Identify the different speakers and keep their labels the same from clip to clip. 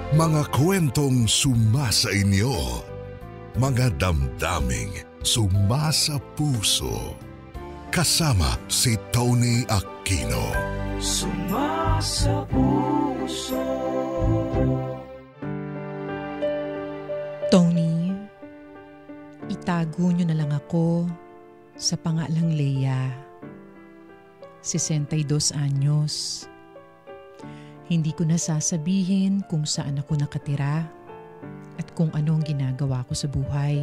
Speaker 1: Mga kwentong sumasa inyo. Mga damdaming sumasa puso. Kasama si Tony Aquino.
Speaker 2: Sumasa puso.
Speaker 3: Tony, itago niyo na lang ako sa pangalang Leia. 62 anyos. Hindi ko na sasabihin kung saan ako nakatira at kung ano ang ginagawa ko sa buhay.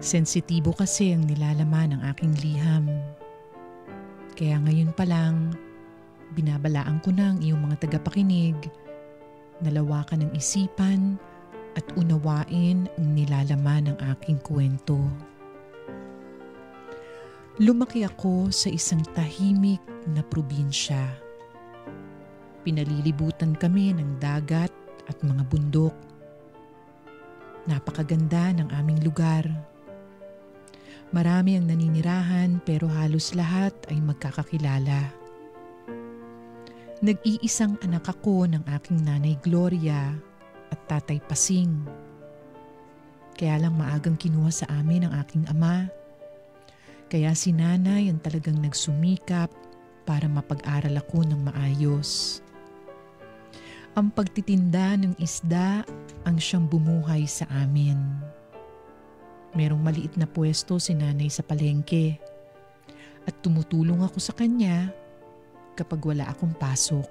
Speaker 3: Sensitibo kasi ang nilalaman ng aking liham. Kaya ngayon pa lang, binabalaan ko na ang iyong mga tagapakinig na lawakan ng isipan at unawain ang nilalaman ng aking kwento. Lumaki ako sa isang tahimik na probinsya. Pinalilibutan kami ng dagat at mga bundok. Napakaganda ng aming lugar. Marami ang naninirahan pero halos lahat ay magkakakilala. Nag-iisang anak ako ng aking nanay Gloria at tatay Pasing. Kaya lang maagang kinuha sa amin ang aking ama. Kaya si nanay ang talagang nagsumikap para mapag-aral ako ng maayos. Ang pagtitinda ng isda ang siyang bumuhay sa amin. Merong maliit na pwesto si nanay sa palengke at tumutulong ako sa kanya kapag wala akong pasok.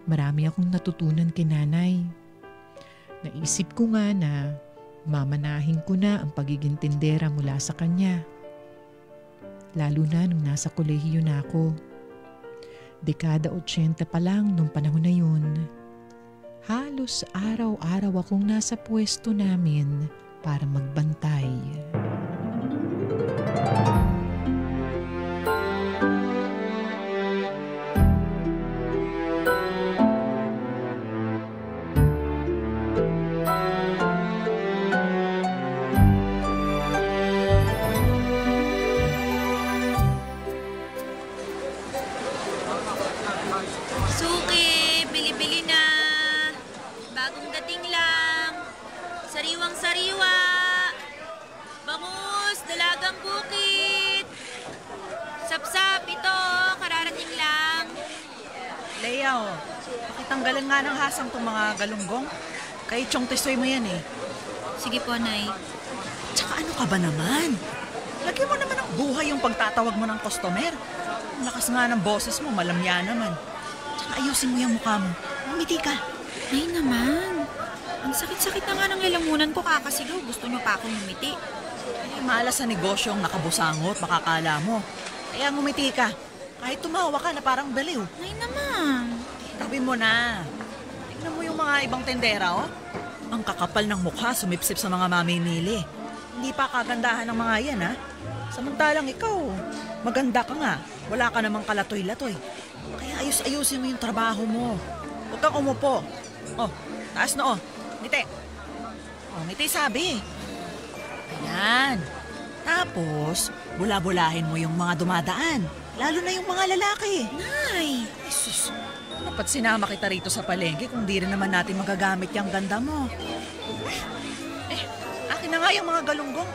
Speaker 3: Marami akong natutunan kay nanay. Naisip ko nga na mamanahin ko na ang pagiging tindera mula sa kanya. Lalo na nung nasa kolehiyo na ako. Dekada 80 pa lang nung panahon na yun. Halos araw-araw akong nasa pwesto namin para magbantay.
Speaker 4: Sariwang-sariwa! Bangus! Dalagang bukid! Sapsap, ito! Kararating lang!
Speaker 5: Leia, pakitanggalan nga ng hasang itong mga galunggong. Kay Chong Tisoy mo yan eh.
Speaker 4: Sige po, Nay.
Speaker 5: Tsaka ano ka ba naman? Lagyan mo naman ng buhay yung pagtatawag mo ng customer. Ang lakas nga ng boses mo, malamya naman. Tsaka ayusin mo yung mukha mo. Umiti ka.
Speaker 4: Nay naman. Ang sakit-sakit na nga ng lalamunan ko kakasigaw. Gusto niyo pa akong umiti.
Speaker 5: Ay, malas sa negosyong nakabusangot, makakala mo. Kaya ngumiti ka. Kahit tumawa ka na parang baliw.
Speaker 4: Nay naman.
Speaker 5: Tabi mo na. Tingnan mo yung mga ibang tendera, oh. Ang kakapal ng mukha, sumipsip sa mga mamimili. Hindi pa kagandahan ng mga yan, ha? Samantalang ikaw, maganda ka nga. Wala ka namang kalatoy-latoy. Kaya ayus-ayusin mo yung trabaho mo. Huwag kang umupo. Oh, taas na, oh. Ngiti. Oh, ngiti sabi. Ayan. Tapos, bula-bulahin mo yung mga dumadaan. Lalo na yung mga lalaki.
Speaker 4: Nay!
Speaker 5: Jesus, dapat sinama kita rito sa palengke kung di rin naman natin magagamit yung ganda mo. Akin na nga yung mga galunggong.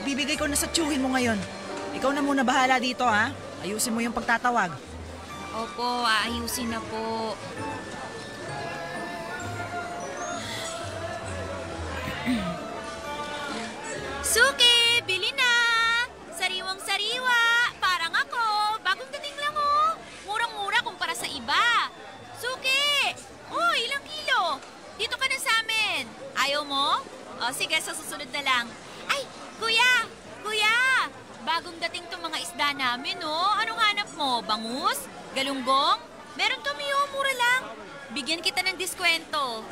Speaker 5: Ibibigay ko na sa tiyuhin mo ngayon. Ikaw na muna bahala dito, ha? Ayusin mo yung pagtatawag.
Speaker 4: Opo, aayusin na po. Suki! Bili na! Sariwang-sariwa! Parang ako! Bagong dating lang, oh! Murang-mura kumpara sa iba! Suki! Oh, ilang kilo? Dito ka na sa amin! Ayaw mo? O sige, sa susunod na lang. Ay! Kuya! Kuya! Bagong dating tong mga isda namin, oh! Anong hanap mo? Bangus? Galunggong? Meron kami, oh! Mura lang! Bigyan kita ng diskwento.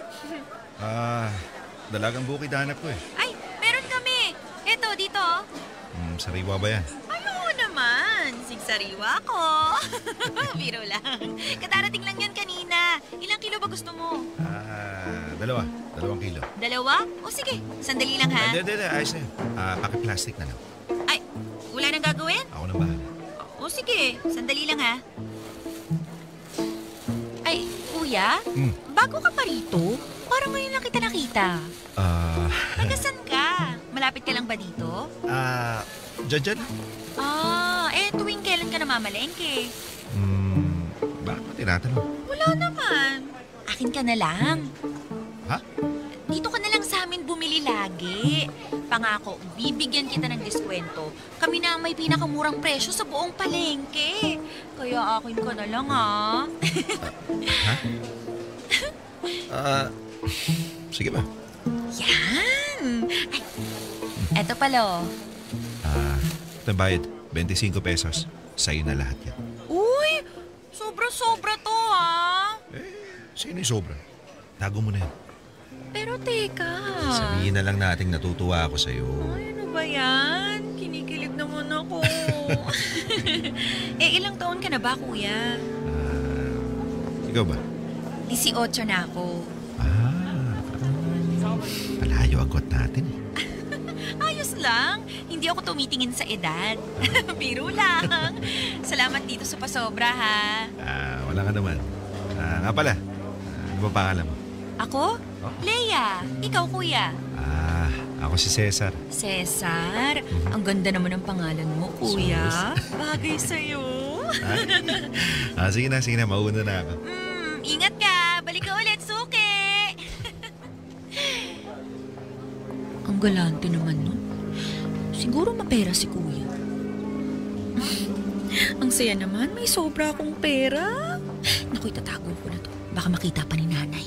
Speaker 6: Dalagang bukid hanap ko eh.
Speaker 4: Ay! Meron kami! Eto, dito.
Speaker 6: Sariwa ba yan?
Speaker 4: Ay, oo naman. Sigsariwa ko. Biro lang. Katarating lang yan kanina. Ilang kilo ba gusto mo?
Speaker 6: Dalawa. 2 kilo.
Speaker 4: Dalawa? O sige, sandali lang ha.
Speaker 6: Hindi. Ayos na yun. Paki-plastic na lang.
Speaker 4: Ay, wala nang gagawin?
Speaker 6: Ako nang bahala.
Speaker 4: O sige, sandali lang ha. Ay, Kuya, bago ka pa rito? Parang ngayon lang kita nakita. Tagasan ka? Malapit ka lang ba dito?
Speaker 6: Dyan.
Speaker 4: Tuwing kailan ka namamalengke?
Speaker 6: Bakit mo tinatanong?
Speaker 4: Wala naman. Akin ka na lang.
Speaker 6: Ha?
Speaker 4: Dito ka na lang sa amin bumili lagi. Pangako, bibigyan kita ng diskwento. Kami na ang may pinakamurang presyo sa buong palengke. Kaya akin ka na lang, ha?
Speaker 6: Sige ba?
Speaker 4: Yan! Ay, eto pala, oh.
Speaker 6: Ito yung bayad. 25 pesos. Sa'yo na lahat yan.
Speaker 4: Uy! Sobra-sobra to, ha?
Speaker 6: Sino yung sobra? Tago mo na yan.
Speaker 4: Pero teka.
Speaker 6: Sabihin na lang nating natutuwa ako sa'yo.
Speaker 4: Ay, ano ba yan? Kinikilig naman ako. Ilang taon ka na ba, kuya?
Speaker 6: Ikaw ba?
Speaker 4: 18 na ako.
Speaker 6: Palayo agad natin.
Speaker 4: Ayos lang. Hindi ako tumitingin sa edad. Biro lang. Salamat dito sa pasobra, ha?
Speaker 6: Wala ka naman. Nga pala, ano ba pangalan mo?
Speaker 4: Ako?
Speaker 6: Oh?
Speaker 4: Leia. Ikaw, kuya?
Speaker 6: Ako si Cesar.
Speaker 4: Cesar? Ang ganda naman ng pangalan mo, kuya. Bagay sa'yo.
Speaker 6: Sige na. Mauna na ako.
Speaker 4: Ingat ka. Balik ka ulit, suki. Ang galante naman nun. Siguro mapera si kuya. Ang saya naman, may sobra akong pera. Naku, itatago ko na to. Baka makita pa ni nanay.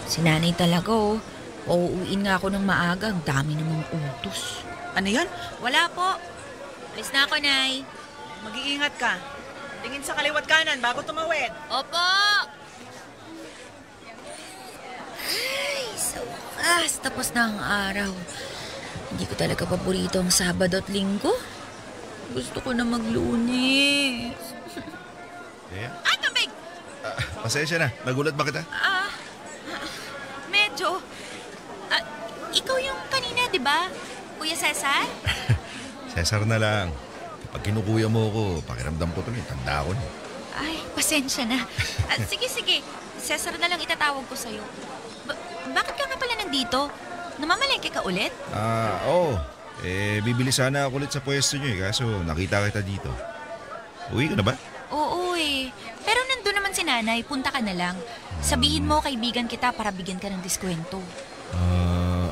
Speaker 4: Si nanay talaga, oh. Uuwiin nga ako ng maaga. Ang dami namang utos.
Speaker 5: Ano yan?
Speaker 4: Wala po. Alis na ako, Nay.
Speaker 5: Mag-iingat ka. Tingin sa kaliwat kanan bago tumawid.
Speaker 4: Opo! Ay, sa wakas. Tapos na ang araw. Hindi ko talaga paborito ang Sabado at Linggo. Gusto ko na mag-Lunes.
Speaker 6: Yeah?
Speaker 4: Ay, tubig!
Speaker 6: Pasensya na. Nagulat ba kita?
Speaker 4: Medyo. Ikaw yung kanina, di ba? Kuya Cesar?
Speaker 6: Cesar na lang. Kapag kinukuya mo ako, pakiramdam ko tuloy. Tanda ko na.
Speaker 4: Ay, pasensya na. Sige. Cesar na lang itatawag ko sa'yo. Bakit ka nga pala nandito? Namamalengke ka ulit?
Speaker 6: Oo. Bibili sana ako ulit sa pwesto niyo kaso nakita kita dito. Uwi ka na ba?
Speaker 4: Oo Pero nandun naman si nanay, punta ka na lang. Sabihin mo kaibigan kita para bigyan ka ng diskwento.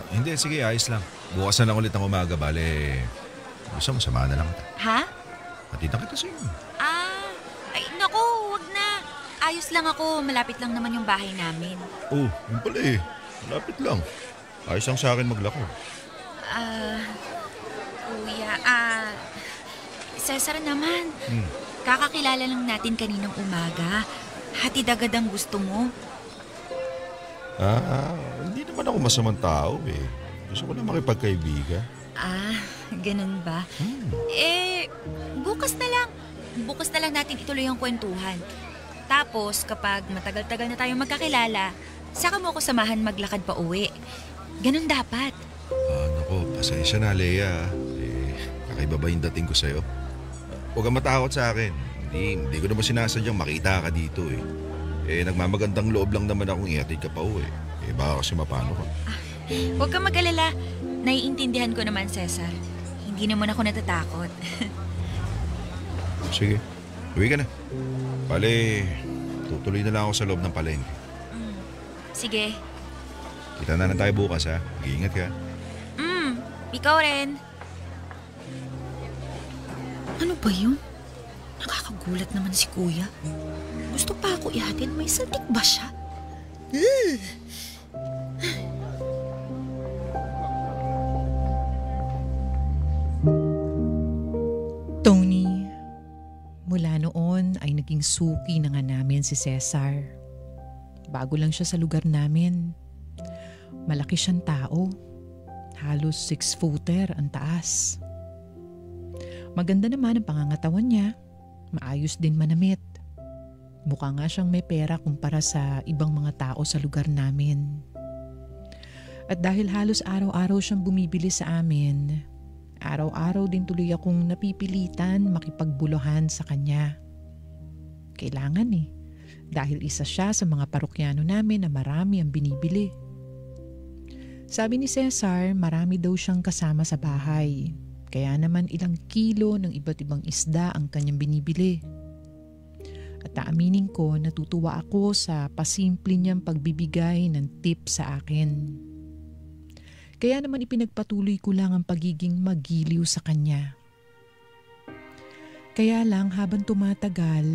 Speaker 6: Hindi, sige, ayos lang. Bukas na lang ulit ang umaga, bale. Gusto mo, samahan na lang kita.
Speaker 4: Ha?
Speaker 6: Hatid kita sa'yo.
Speaker 4: Ay, naku, wag na. Ayos lang ako, malapit lang naman yung bahay namin.
Speaker 6: Yun pala malapit lang. Ayos lang sa akin maglako.
Speaker 4: Kuya, Cesar naman. Kakakilala lang natin kaninang umaga. Hatid agad ang gusto mo.
Speaker 6: Hindi naman ako masamang tao Gusto ko na makipagkaibigan.
Speaker 4: Ganun ba? Bukas na lang. Bukas na lang natin ituloy ang kwentuhan. Tapos, kapag matagal-tagal na tayong magkakilala, saka mo ako samahan maglakad pa uwi. Ganun dapat.
Speaker 6: Naku, pasensya na, Leia. Kakaiba ba yung dating ko sa'yo? Huwag kang matakot sa akin. Hindi ko naman sinasadyang makita ka dito nagmamagandang loob lang naman akong ihatid ka pa uwi. Baka kasi mapano ka.
Speaker 4: Huwag kang mag-alala. Naiintindihan ko naman, Cesar. Hindi naman ako natatakot.
Speaker 6: Sige, uwi ka na. Bale, tutuloy na lang ako sa loob ng palengke.
Speaker 4: Sige.
Speaker 6: Kita na lang tayo bukas, ha? Mag-iingat ka.
Speaker 4: Ikaw rin. Ano ba yun? Nakakagulat naman si Kuya. Gusto pa ako ihatid, may saltik ba siya?
Speaker 3: Tony, naging suki na nga namin si Cesar. Bago lang siya sa lugar namin. Malaki siyang tao. Halos 6-footer ang taas. Maganda naman ang pangangatawan niya. Maayos din manamit. Mukha nga siyang may pera kumpara sa ibang mga tao sa lugar namin. At dahil halos araw-araw siyang bumibili sa amin, araw-araw din tuloy akong napipilitan makipagbuluhan sa kanya. Kailangan dahil isa siya sa mga parokyano namin na marami ang binibili. Sabi ni Cesar, marami daw siyang kasama sa bahay. Kaya naman ilang kilo ng iba't ibang isda ang kanyang binibili. At aaminin ko, natutuwa ako sa pasimple niyang pagbibigay ng tip sa akin. Kaya naman ipinagpatuloy ko lang ang pagiging magiliw sa kanya. Kaya lang habang tumatagal,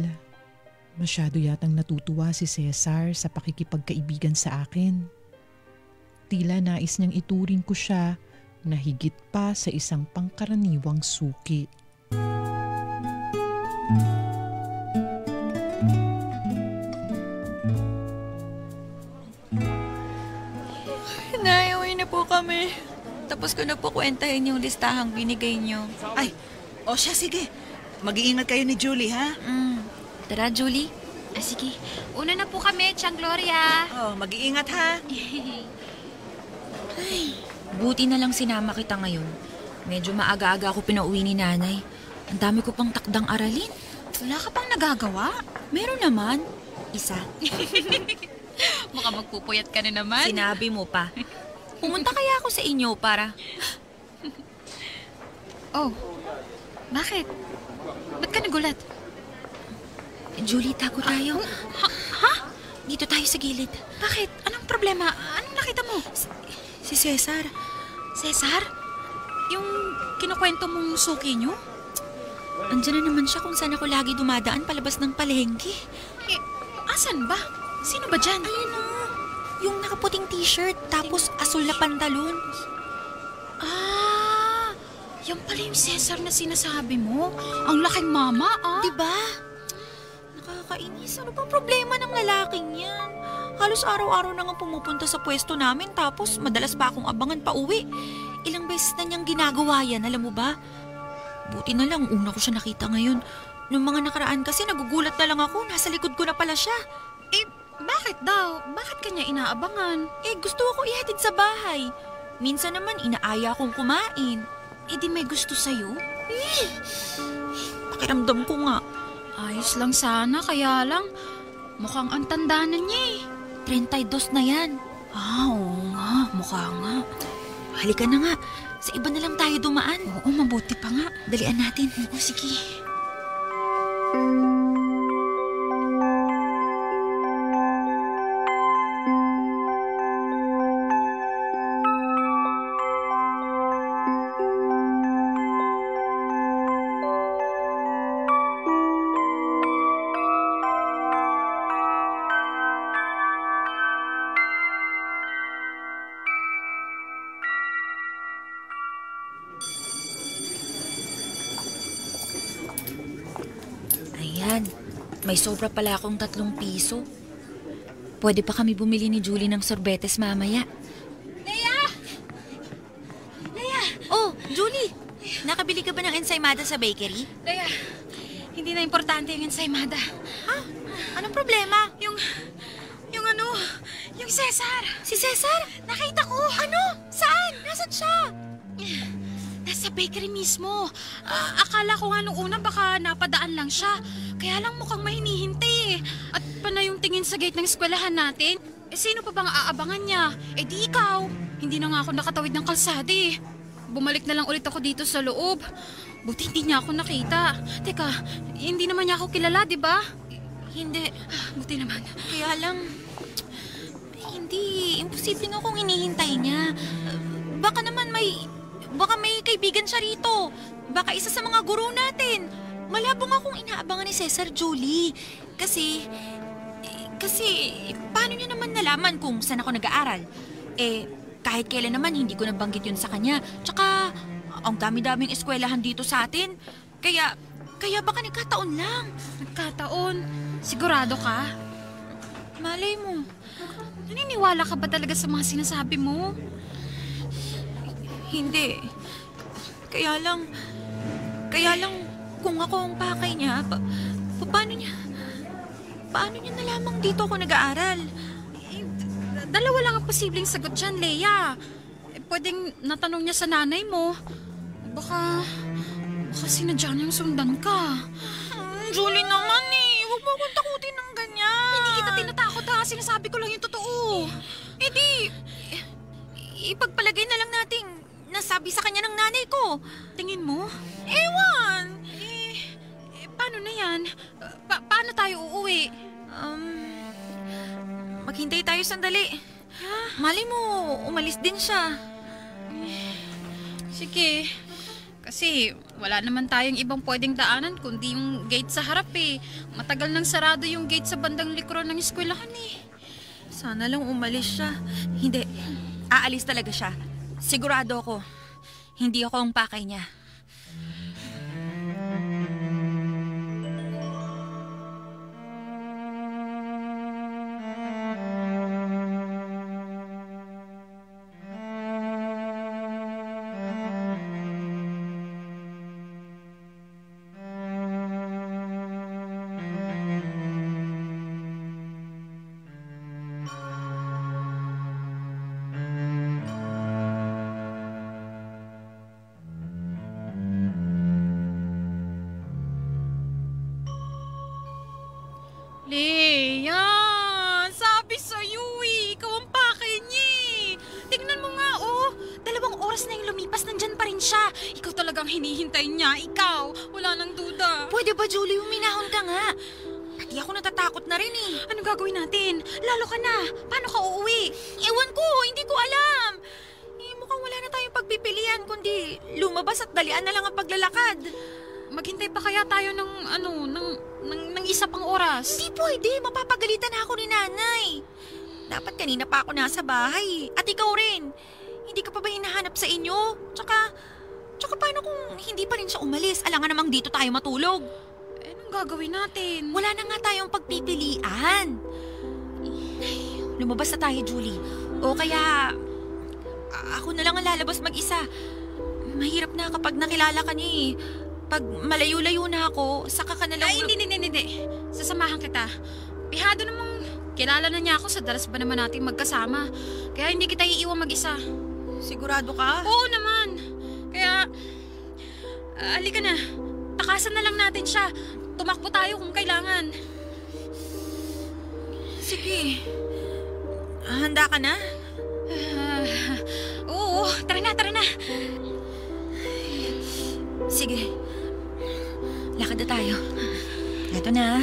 Speaker 3: masyado yatang natutuwa si Cesar sa pakikipagkaibigan sa akin. Tila nais niyang ituring ko siya na higit pa sa isang pangkaraniwang suki.
Speaker 4: Nay, uwi na po kami. Tapos ko na po kwentahin yung listahang binigay niyo.
Speaker 5: Ay, o siya, sige. Mag-iingat kayo ni Julie, ha?
Speaker 4: Tara, Julie.
Speaker 7: Sige, una na po kami, Tiang Gloria.
Speaker 5: Oh, mag-iingat, ha?
Speaker 4: Ay, buti na lang sinama kita ngayon. Medyo maaga-aga ako pinauwi ni nanay. Ang dami ko pang takdang aralin.
Speaker 7: Wala ka pang nagagawa?
Speaker 4: Meron naman. Isa.
Speaker 7: Baka magpupuyat ka na naman.
Speaker 4: Sinabi mo pa. Pumunta kaya ako sa inyo para...
Speaker 7: Oh, bakit? Ba't ka nagulat?
Speaker 4: Julie, tago tayo.
Speaker 7: Ha?
Speaker 4: Dito tayo sa gilid.
Speaker 7: Bakit? Anong problema? Anong nakita mo?
Speaker 4: Si Cesar.
Speaker 7: Cesar? Yung kinukwento mong suki niyo?
Speaker 4: Andiyan na naman siya kung saan ako lagi dumadaan palabas ng palengke.
Speaker 7: Asan ba? Sino ba dyan?
Speaker 4: Ayan o. Yung nakaputing t-shirt tapos asul na pantalon.
Speaker 7: Yan pala yung Cesar na sinasabi mo. Ang laking mama,
Speaker 4: Diba? Nakakainis. Ano bang problema ng lalaking yan? Halos araw-araw na nga pumupunta sa pwesto namin tapos madalas pa akong abangan pa uwi. Ilang beses na niyang ginagawa yan, alam mo ba? Buti na lang, una ko siya nakita ngayon. Nung mga nakaraan kasi nagugulat na lang ako, nasa likod ko na pala siya.
Speaker 7: Bakit daw? Bakit kanya inaabangan?
Speaker 4: Gusto ako ihatid sa bahay. Minsan naman inaaya akong kumain.
Speaker 7: Di may gusto sa'yo?
Speaker 4: Pakiramdam ko nga.
Speaker 7: Ayos lang sana, kaya lang mukhang ang tanda na niya
Speaker 4: 32 na yan.
Speaker 7: Oo nga, mukha nga.
Speaker 4: Halika na nga. Sa iba na lang tayo dumaan.
Speaker 7: Oo, mabuti pa nga.
Speaker 4: Dalian natin.
Speaker 7: Oo, sige.
Speaker 4: Ayan, may sobra pala akong 3 piso. Pwede pa kami bumili ni Julie ng sorbetes mamaya.
Speaker 7: Leia!
Speaker 4: Oh, Julie! Nakabili ka ba ng ensaymada sa bakery?
Speaker 7: Leia, hindi na importante yung ensaymada.
Speaker 4: Anong problema?
Speaker 7: Yung Cesar.
Speaker 4: Si Cesar?
Speaker 7: Nakita ko.
Speaker 4: Ano? Saan? Nasaan siya?
Speaker 7: Nasa bakery mismo. Akala ko nga nung una baka napadaan lang siya. Kaya lang mukhang may hinihintay At panay yung tingin sa gate ng eskwelahan natin. Sino pa bang aabangan niya? Di ikaw. Hindi na nga ako nakatawid ng kalsada Bumalik na lang ulit ako dito sa loob. Buti hindi niya ako nakita. Teka, hindi naman niya ako kilala, di ba?
Speaker 4: Hindi.
Speaker 7: Buti naman.
Speaker 4: Kaya lang... Hindi. Imposible nga kung hinihintay niya. Baka may kaibigan siya rito. Baka isa sa mga guro natin. Malabo nga kung inaabangan ni Cesar, Julie. Kasi, paano niya naman nalaman kung saan ako nag-aaral? Kahit kailan naman, hindi ko nabanggit yun sa kanya. Tsaka, ang dami-daming eskwelahan dito sa atin. Kaya Kaya baka nagkataon lang.
Speaker 7: Nagkataon? Sigurado ka? Malay mo. Naniniwala ka ba talaga sa mga sinasabi mo?
Speaker 4: Hindi. Kaya lang kung ako ang pakay niya, paano niya nalamang dito ako nag-aaral?
Speaker 7: Dalawa lang ang posibleng sagot dyan, Leia. Pwedeng natanong niya sa nanay mo. Baka sinadya niyang sundan ka.
Speaker 4: Julie naman eh. Huwag mo akong takutin ng ganyan.
Speaker 7: Hindi kita tinatakot ha. Sinasabi ko lang yung totoo.
Speaker 4: Ipagpalagay na lang nating nasabi sa kanya ng nanay ko.
Speaker 7: Tingin mo?
Speaker 4: Ewan.
Speaker 7: Paano na yan? Paano tayo uuwi?
Speaker 4: Maghintay tayo sandali. Mali mo, umalis din siya.
Speaker 7: Sige. Kasi wala naman tayong ibang pwedeng daanan kundi yung gate sa harap eh. Matagal nang sarado yung gate sa bandang likuran ng eskwelahan eh.
Speaker 4: Sana lang umalis siya. Hindi. Aalis talaga siya. Sigurado ako. Hindi ako ang pakay niya.
Speaker 7: Leia, sabi sa'yo eh, ikaw ang pakay niya eh. Tignan mo nga oh, 2 oras na yung lumipas, nandyan pa rin siya. Ikaw talagang hinihintay niya, ikaw, wala nang duda.
Speaker 4: Pwede ba, Julie, huminahon ka nga? Pati ako natatakot na rin eh.
Speaker 7: Anong gagawin natin? Lalo ka na, paano ka uuwi?
Speaker 4: Ewan ko, hindi ko alam. Mukhang wala na tayong pagpipilian, kundi lumabas at dalian na lang ang paglalakad.
Speaker 7: Maghintay pa kaya tayo ng isa pang oras?
Speaker 4: Hindi pwede, mapapagalitan na ako ni nanay. Dapat kanina pa ako nasa bahay. At ikaw rin. Hindi ka pa ba hinahanap sa inyo? Tsaka paano kung hindi pa rin siya umalis? Alangan namang dito tayo matulog.
Speaker 7: Anong gagawin natin?
Speaker 4: Wala na nga tayong pagpipilian. Lumabas na tayo, Julie. O kaya, ako na lang ang lalabas mag-isa. Mahirap na kapag nakilala ka niya eh. Pag malayo-layo na ako, saka ka na lang...
Speaker 7: Ay, hindi. Sasamahan kita. Pihado namang kilala na niya ako, sa dalas ba naman natin magkasama. Kaya hindi kita iiwan mag-isa.
Speaker 4: Sigurado ka?
Speaker 7: Oo naman. Kaya, halika na. Takasan na lang natin siya. Tumakbo tayo kung kailangan.
Speaker 4: Sige. Handa ka na?
Speaker 7: Oo, tara na.
Speaker 4: Sige. Lakad na tayo. Ito na.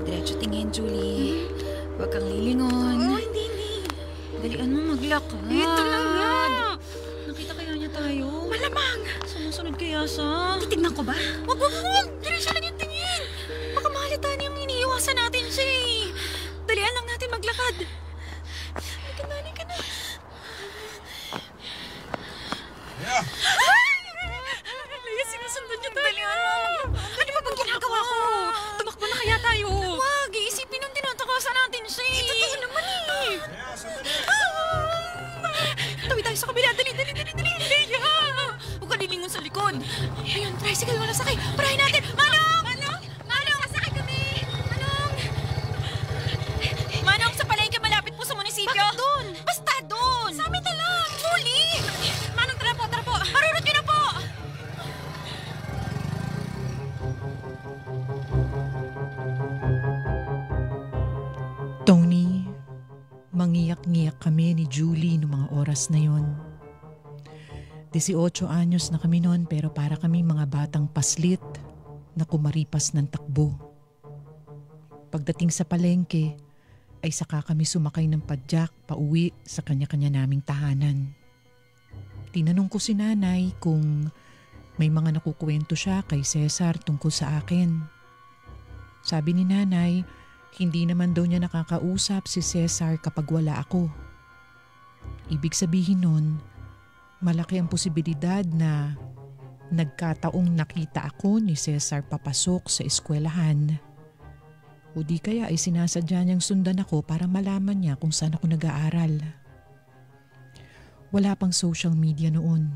Speaker 4: Diretso tingin, Julie. Huwag kang lilingon.
Speaker 7: Oo, hindi.
Speaker 4: Dalian mo maglakad.
Speaker 7: Ito na nga.
Speaker 4: Nakita kaya niya tayo?
Speaker 7: Malamang.
Speaker 4: Sumusunod kaya siya?
Speaker 7: Titignan ko ba?
Speaker 4: Wag. Diretso lang yung tingin. Baka mahalata niya yung iniiwasan natin siya eh. Dalian lang natin maglakad. Halika na.
Speaker 7: Leia, sinusundan niyo tayo. Ano ba bang ginagawa ko? Tumakbo na kaya tayo?
Speaker 4: Wag, iisipin nung tinatakasan natin siya eh.
Speaker 7: Totoo naman eh.
Speaker 4: Tawid tayo sa kabila. Dali. Leia! Huwag ka lilingon sa likod. Ayun, tricycle mo na sakay. Parahin natin. Manong, sasakay kami. Manong, sa palengke malapit po sa munisipyo.
Speaker 7: Bakit doon?
Speaker 4: Basta doon. Sa amin na lang. Julie!
Speaker 7: Manong, tara po.
Speaker 4: Marunod nyo na po.
Speaker 3: Tony, mangiyak-ngiyak kami ni Julie noong mga oras na yon. 18 anyos na kami noon pero para kami mga batang paslit na kumaripas ng takbo. Pagdating sa palengke ay saka kami sumakay ng padyak pauwi sa kanya-kanya naming tahanan. Tinanong ko si nanay kung may mga nakukwento siya kay Cesar tungkol sa akin. Sabi ni nanay, hindi naman daw niya nakakausap si Cesar kapag wala ako. Ibig sabihin nun, Malaki ang posibilidad na nagkataong nakita ako ni Cesar papasok sa eskwelahan. O di kaya ay sinasadya niyang sundan ako para malaman niya kung saan ako nag-aaral. Wala pang social media noon.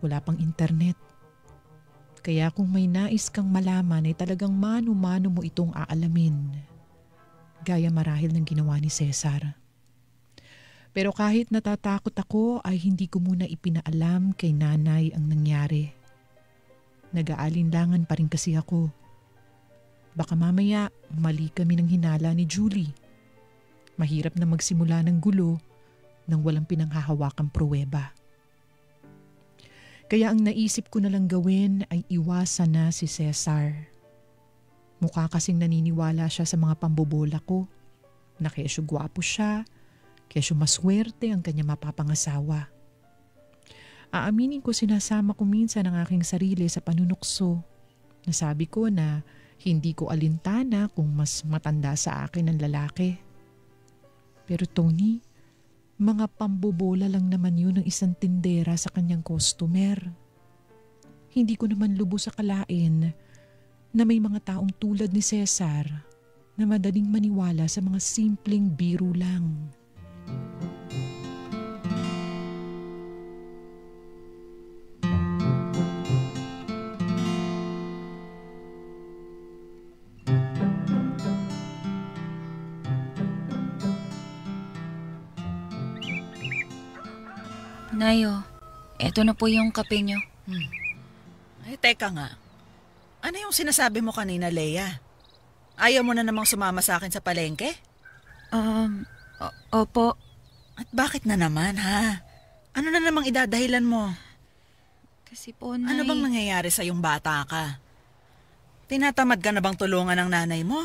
Speaker 3: Wala pang internet. Kaya kung may nais kang malaman ay talagang mano-mano mo itong aalamin. Gaya marahil ng ginawa ni Cesar. Pero kahit natatakot ako ay hindi ko muna ipinaalam kay nanay ang nangyari. Nag-aalinlangan pa rin kasi ako. Baka mamaya mali kami ng hinala ni Julie. Mahirap na magsimula ng gulo nang walang pinanghahawakang pruweba. Kaya ang naisip ko na lang gawin ay iwasan na si Cesar. Mukha kasing naniniwala siya sa mga pambobola ko na kesyo gwapo siya, kesyo maswerte ang kanya mapapangasawa. Aaminin ko sinasama ko minsan ang aking sarili sa panunukso. Nasabi ko na hindi ko alintana kung mas matanda sa akin ang lalaki. Pero Tony, mga pambobola lang naman yun ng isang tindera sa kanyang customer. Hindi ko naman lubos akalain na may mga taong tulad ni Cesar na madaling maniwala sa mga simpleng biro lang.
Speaker 4: Nayo, eto na po yung kape nyo.
Speaker 5: Ay, teka nga. Ano yung sinasabi mo kanina, Leia? Ayaw mo na namang sumama sa akin sa palengke?
Speaker 4: Opo.
Speaker 5: At bakit na naman, ha? Ano na namang idadahilan mo?
Speaker 4: Kasi po, Nay.
Speaker 5: Ano bang nangyayari sa yung bata ka? Tinatamad ka na bang tulungan ng nanay mo?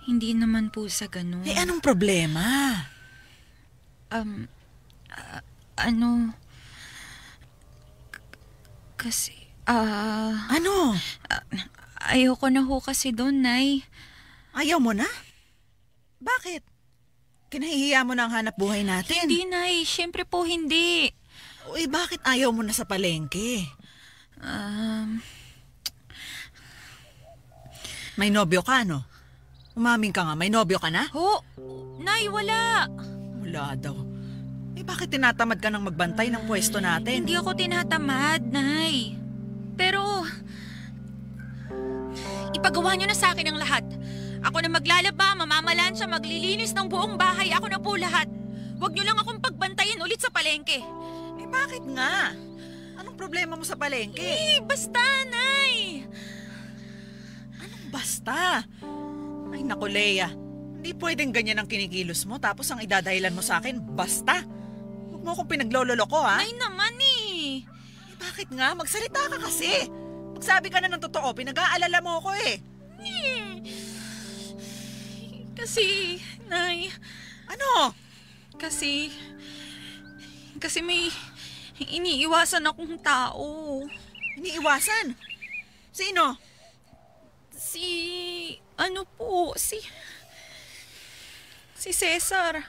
Speaker 4: Hindi naman po sa ganun.
Speaker 5: Eh, anong problema?
Speaker 4: Kasi,
Speaker 5: Ano?
Speaker 4: ayoko na ho kasi doon, Nay.
Speaker 5: Ayaw mo na? Bakit? Kinahihiya mo na ang hanap buhay natin.
Speaker 4: Hindi, Nay. Siyempre po hindi.
Speaker 5: Uy, bakit ayaw mo na sa palengke? May nobyo ka, no? Umaming ka nga, may nobyo ka na?
Speaker 4: Ho? Nay, wala.
Speaker 5: Wala daw. Eh, bakit tinatamad ka ng magbantay ng pwesto natin?
Speaker 4: Hindi ako tinatamad, Nay. Pero, ipagawa niyo na sa akin ang lahat. Ako na maglalaba, mamamalansya, maglilinis ng buong bahay. Ako na po lahat. Huwag niyo lang akong pagbantayin ulit sa palengke.
Speaker 5: Eh, bakit nga? Anong problema mo sa palengke?
Speaker 4: Eh, basta, Nay.
Speaker 5: Anong basta? Ay, naku, Leia. Hindi pwedeng ganyan ang kinikilos mo tapos ang idadahilan mo sa akin, basta. Huwag mo akong pinaglololoko, ha?
Speaker 4: Nay naman eh.
Speaker 5: Eh, bakit nga? Magsalita ka kasi. Magsabi ka na ng totoo, pinag-aalala mo ako eh.
Speaker 4: Kasi, Nay,
Speaker 5: Ano?
Speaker 4: kasi may iniiwasan akong tao.
Speaker 5: Iniiwasan? Sino?
Speaker 4: Si Cesar.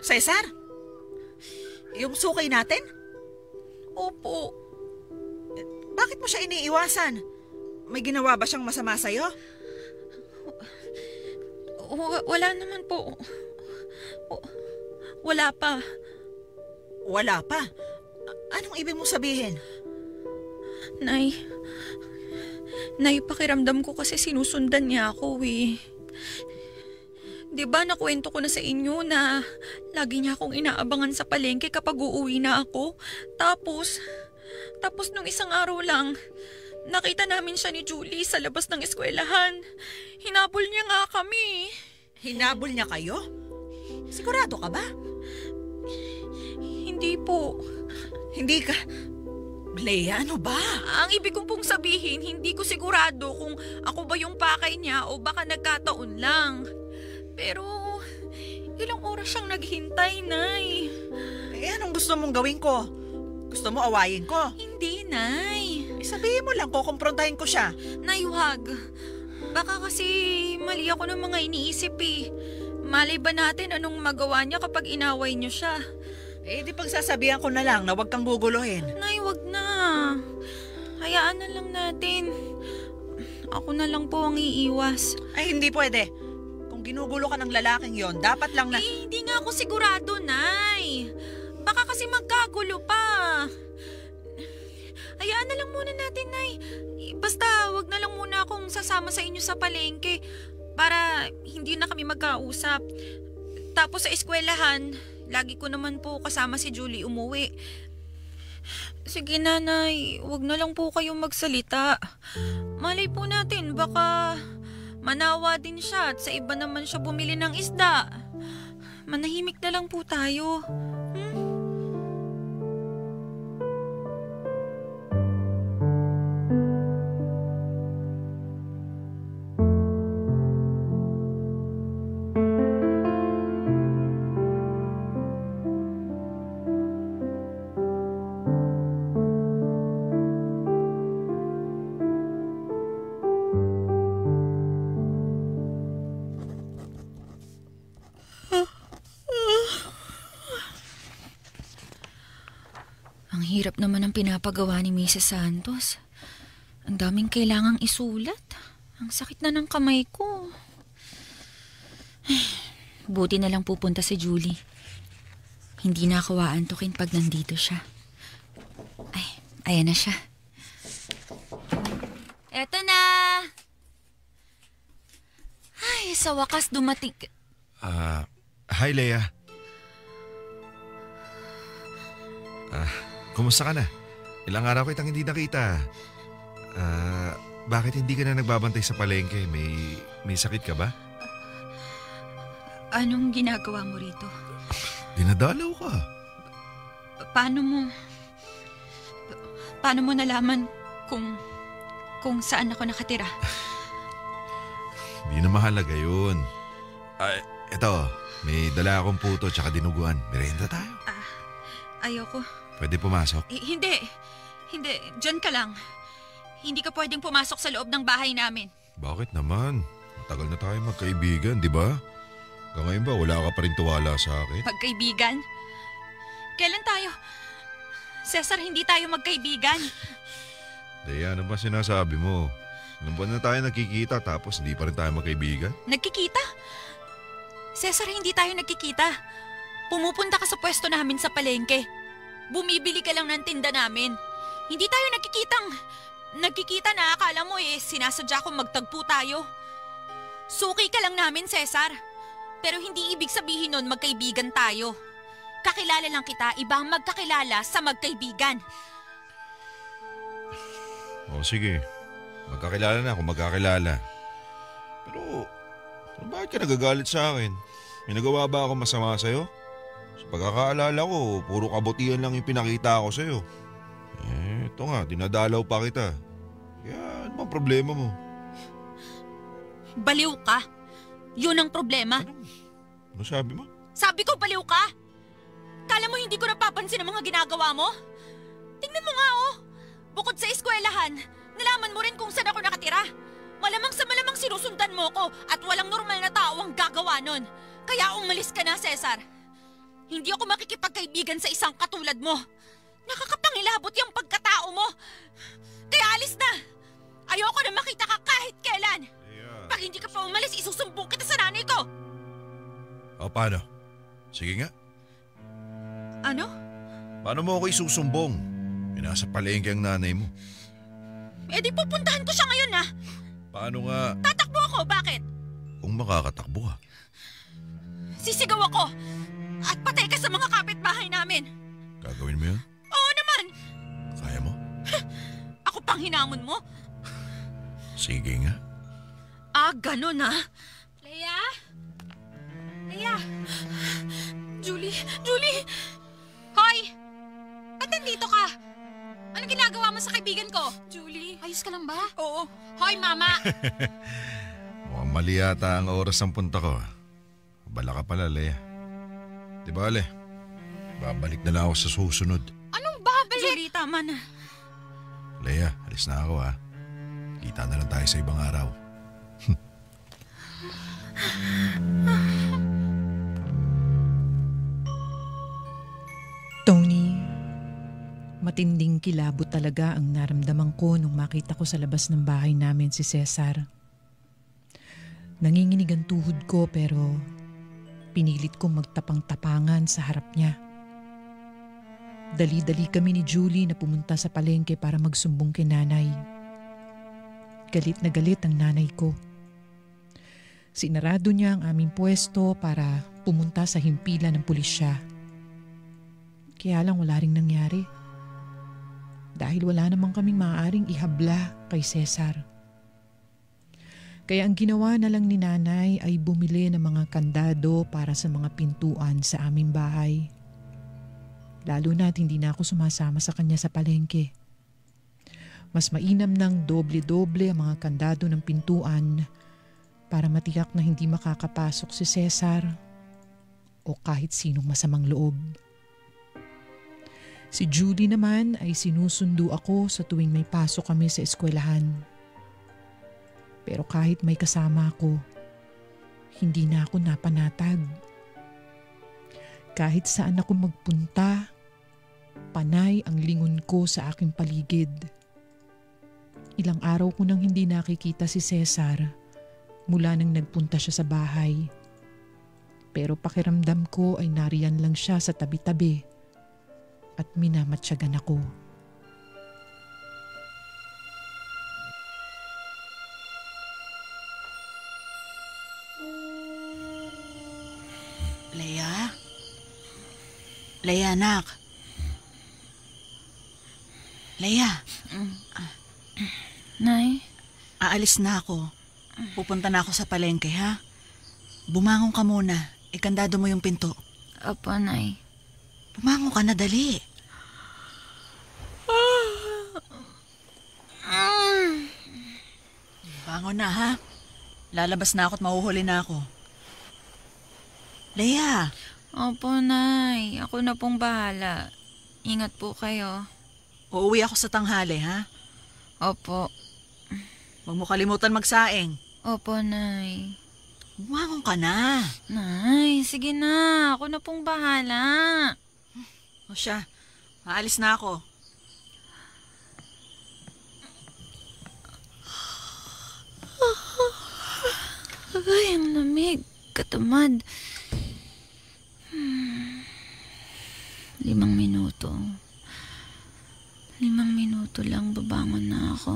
Speaker 5: Cesar? Yung sukay natin?
Speaker 4: Opo.
Speaker 5: Bakit mo siya iniiwasan? May ginawa ba siyang masama sa'yo?
Speaker 4: Wala naman po. Wala pa.
Speaker 5: Wala pa. Anong ibig mong sabihin?
Speaker 4: Nay, pakiramdam ko kasi sinusundan niya ako eh. Di ba nakwento ko na sa inyo na lagi niya akong inaabangan sa palengke kapag uuwi na ako? Tapos nung isang araw lang, nakita namin siya ni Julie sa labas ng eskwelahan. Hinabol niya nga kami.
Speaker 5: Hinabol niya kayo? Sigurado ka ba?
Speaker 4: Hindi po.
Speaker 5: Hindi ka... Leia, ano ba?
Speaker 4: Ang ibig kong pong sabihin, hindi ko sigurado kung ako ba yung pakay niya o baka nagkataon lang. Pero, ilang oras siyang naghintay, Nay.
Speaker 5: Eh, anong gusto mong gawin ko? Gusto mo awayin ko?
Speaker 4: Hindi, Nay.
Speaker 5: Eh, sabihin mo lang, kukumprontahin ko siya.
Speaker 4: Nay, wag. Baka kasi mali ako ng mga iniisip eh. Malay ba natin anong magawa niya kapag inaway niyo siya?
Speaker 5: Di pagsasabihan ko na lang na huwag kang guguluhin.
Speaker 4: Nay, wag na. Hayaan na lang natin. Ako na lang po ang iiwas.
Speaker 5: Ay, hindi pwede. Kung ginugulo ka ng lalaking yon, dapat lang na...
Speaker 4: Hindi nga ako sigurado, Nay. Baka kasi magkagulo pa. Hayaan na lang muna natin, Nay. Basta wag na lang muna akong sasama sa inyo sa palengke para hindi na kami magkausap. Tapos sa eskwelahan, lagi ko naman po kasama si Julie umuwi. Sige, Nanay, wag na lang po kayong magsalita. Malay po natin, baka manawa din siya at sa iba naman siya bumili ng isda. Manahimik na lang po tayo.
Speaker 7: Ang hirap naman ang pinapagawa ni Mrs. Santos. Ang daming kailangang isulat. Ang sakit na ng kamay ko. Buti na lang pupunta si Julie. Hindi na ako aantukin pag nandito siya. Ay, ayan na siya.
Speaker 4: Eto na! Ay, sa wakas dumating...
Speaker 6: Hi, Leia. Kumusta ka na? Ilang araw kitang hindi nakita. Bakit hindi ka na nagbabantay sa palengke? May sakit ka ba?
Speaker 7: Anong ginagawa mo rito?
Speaker 6: Dinadalaw ka.
Speaker 7: Paano mo nalaman kung saan ako nakatira?
Speaker 6: Hindi na mahalaga yun. Eto, may dala akong puto tsaka dinuguan. Merienda tayo.
Speaker 7: Ayoko.
Speaker 6: Pwede pumasok?
Speaker 7: Hindi. Diyan ka lang. Hindi ka pwedeng pumasok sa loob ng bahay namin.
Speaker 6: Bakit naman? Matagal na tayo magkaibigan, di ba? Hanggang ngayon ba wala ka pa rin tuwala sa akin?
Speaker 7: Magkaibigan? Kailan tayo? Cesar, hindi tayo magkaibigan.
Speaker 6: Leia, ano ba sinasabi mo? Ilang buwan na tayo nagkikita tapos hindi pa rin tayo magkaibigan?
Speaker 7: Nagkikita? Cesar, hindi tayo nagkikita. Pumupunta ka sa pwesto namin sa palengke. Bumibili ka lang ng tinda namin. Hindi tayo nagkikita na akala mo sinasadya kong magtagpo tayo. Suki ka lang namin, Cesar. Pero hindi ibig sabihin nun magkaibigan tayo. Kakilala lang kita, ibang magkakilala sa magkaibigan.
Speaker 6: O sige, magkakilala na kung magkakilala. Pero bakit ka nagagalit sa akin? May nagawa ba ako masama sa'yo? Sa pagkakaalala ko, puro kabutihan lang yung pinakita ko sa'yo. Ito nga, dinadalaw pa kita. Kaya ano bang problema mo?
Speaker 7: Baliw ka? Yun ang problema.
Speaker 6: Ano sabi mo?
Speaker 7: Sabi ko baliw ka? Kala mo hindi ko napapansin ang mga ginagawa mo? Tingnan mo nga Bukod sa eskwelahan, nalaman mo rin kung saan ako nakatira. Malamang sa malamang sinusundan mo ko at walang normal na tao ang gagawa nun. Kaya umalis ka na, Cesar. Hindi ako makikipagkaibigan sa isang katulad mo. Nakakapangilabot yung pagkatao mo. Kaya alis na. Ayoko na makita ka kahit kailan. Yeah. Pag hindi ka pa umalis, isusumbong kita sa nanay ko.
Speaker 6: O paano? Sige nga.
Speaker 7: Ano?
Speaker 6: Paano mo ako isusumbong? Nasa palengke ang nanay mo.
Speaker 7: Di pupuntahan ko siya ngayon
Speaker 6: Paano nga?
Speaker 7: Tatakbo ako, bakit?
Speaker 6: Kung makakatakbo ka.
Speaker 7: Sisigaw ako. At patay ka sa mga kapitbahay namin.
Speaker 6: Gagawin mo yun?
Speaker 7: Oo naman.
Speaker 6: Kaya mo?
Speaker 7: Ako pang hinamon mo?
Speaker 6: Sige nga.
Speaker 7: Ganun Leia? Julie! Hoy! Ba't nandito ka? Anong ginagawa mo sa kaibigan ko? Julie? Ayos ka lang ba? Oo. Hoy, Mama!
Speaker 6: Mukhang mali yata ang oras ng punta ko. Bala ka pala, Leia. Di ba, Le? Babalik na lang ako sa susunod.
Speaker 7: Anong babalik? Julie, tama na.
Speaker 6: Leia, alis na ako Kita na lang tayo sa ibang araw.
Speaker 3: Matinding kilabot talaga ang naramdaman ko nung makita ko sa labas ng bahay namin si Cesar. Nanginginig ang tuhod ko pero pinilit kong magtapang-tapangan sa harap niya. Dali-dali kami ni Julie na pumunta sa palengke para magsumbong kay nanay. Galit na galit ang nanay ko. Sinarado niya ang aming pwesto para pumunta sa himpilan ng pulisya. Kaya lang wala ring nangyari. Dahil wala namang kaming maaaring ihabla kay Cesar. Kaya ang ginawa na lang ni nanay ay bumili ng mga kandado para sa mga pintuan sa aming bahay. Lalo na't hindi na ako sumasama sa kanya sa palengke. Mas mainam ng doble-doble ang mga kandado ng pintuan para matiyak na hindi makakapasok si Cesar o kahit sinong masamang loob. Si Julie naman ay sinusundo ako sa tuwing may pasok kami sa eskwelahan. Pero kahit may kasama ako, hindi na ako napanatag. Kahit saan ako magpunta, panay ang lingon ko sa aking paligid. Ilang araw ko nang hindi nakikita si Cesar mula nang nagpunta siya sa bahay. Pero pakiramdam ko ay nariyan lang siya sa tabi-tabi at minamatyagan ako.
Speaker 5: Leia? Leia, anak. Leia.
Speaker 7: Nay?
Speaker 5: Aalis na ako. Pupunta na ako sa palengke, ha? Bumangon ka muna. Ikandado mo yung pinto.
Speaker 7: Opo, Nay.
Speaker 5: Bumangon ka na, dali. Bangon na, ha? Lalabas na ako at mahuhuli na ako. Leia!
Speaker 7: Opo, Nay. Ako na pong bahala. Ingat po kayo.
Speaker 5: Uuwi ako sa tanghali, ha?
Speaker 7: Opo.
Speaker 5: Huwag mo kalimutan magsaing.
Speaker 7: Opo, Nay.
Speaker 5: Bumangon ka na.
Speaker 7: Nay, sige na. Ako na pong bahala.
Speaker 5: O siya, aalis na ako.
Speaker 7: Ay, ang lamig. Katamad. 5 minuto. 5 minuto lang babangon na ako.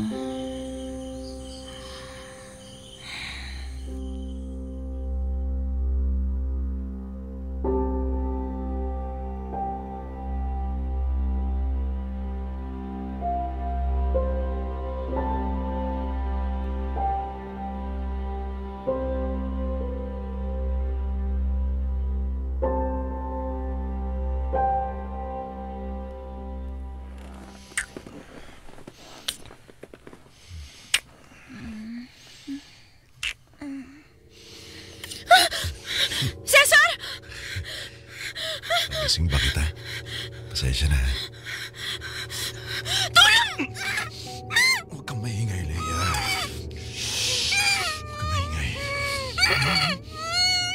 Speaker 6: Gising ba kita? Pasensya na.
Speaker 7: Tulong!
Speaker 6: Huwag kang maingay, Leia. Huwag kang maingay.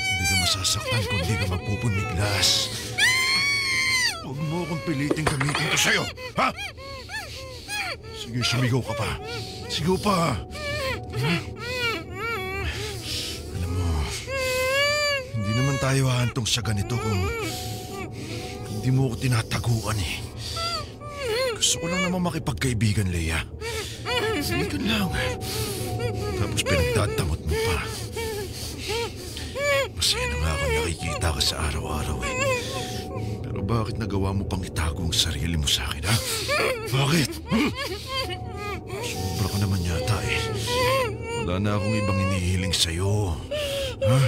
Speaker 6: Hindi ka masasaktan kung hindi ka magpupumiglas. Huwag mo akong piliting gamitin ko sa'yo, ha? Sige, sumigaw ka pa. Sigaw pa. Alam mo, hindi naman tayo hahantong sa ganito kung hindi mo ako tinataguan eh. Gusto ko lang naman makipagkaibigan, Leia. Kaibigan lang. Tapos pinagdadamot mo pa. Masaya na nga ako nakikita ka sa araw-araw eh. Pero bakit nagawa mo pang itago ang sarili mo sa akin, ha? Bakit? Sobra ka naman yata eh. Wala na akong ibang inihiling sa'yo. Ha?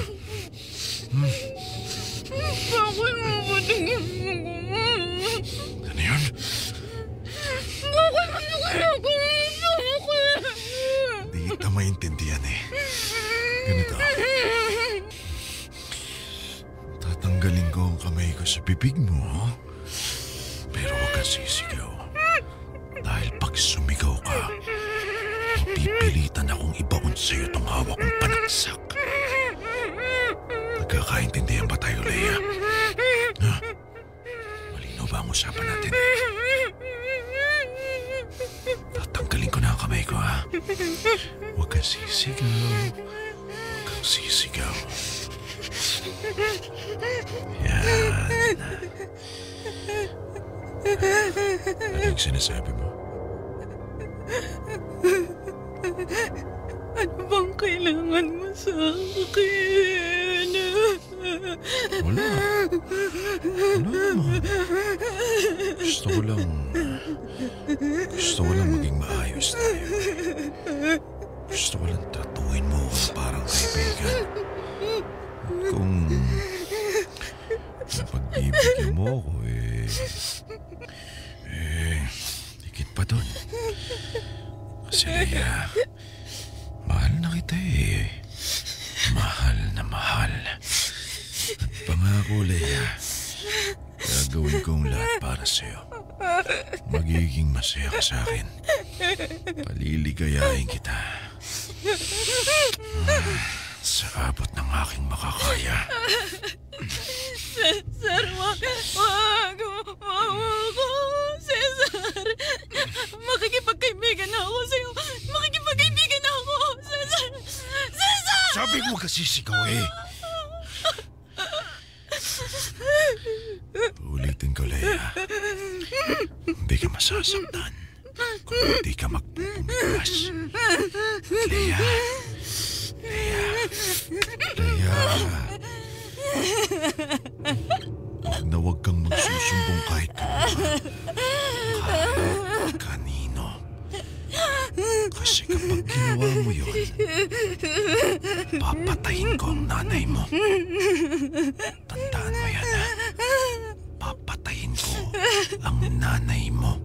Speaker 7: Bakit mo ba tingin mo?
Speaker 6: Ano yun?
Speaker 7: Bakit mo ginagawa sa akin?
Speaker 6: Hindi kita maintindihan eh. Ganito. Tatanggalin ko ang kamay ko sa bibig mo. Pero huwag kang sisigaw. Dahil pag sumigaw ka, pipilitan akong ibaon sa'yo itong hawak kong panaksak. Nagkakaintindihan ba tayo, Leia? Ha? Malinaw ba ang usapan natin? kamay ko, ha? Huwag kang sisigaw. Huwag kang sisigaw. Yan. Anong sinasabi mo?
Speaker 3: Ano bang kailangan mo sa akin?
Speaker 6: Wala. Wala naman. Gusto ko lang maging maayos tayo. Gusto ko lang tratuhin mo ako parang kaibigan. Kung pagbibigyan mo ako, higit pa dun. Kasi Leia, mahal na kita Mahal na mahal. At pangako, Leia, gagawin kong lahat para sa'yo. Magiging masaya ka sa akin. Paliligayahin kita. Sa abot ng aking makakaya.
Speaker 3: Cesar, wag ako. Cesar, makikipagkaibigan ako sa'yo. Makikipagkaibigan ako, Cesar. Cesar!
Speaker 6: Sabi ko huwag ka sisigaw Ulitin ko, Leia. Hindi ka masasaktan kung hindi ka magpupumigas. Leia. Huwag kang magsusumbong kahit kanino. Kasi kapag ginawa mo yun, papatayin ko ang nanay mo. Tandaan mo yan, ha? Papatayin ko ang nanay mo.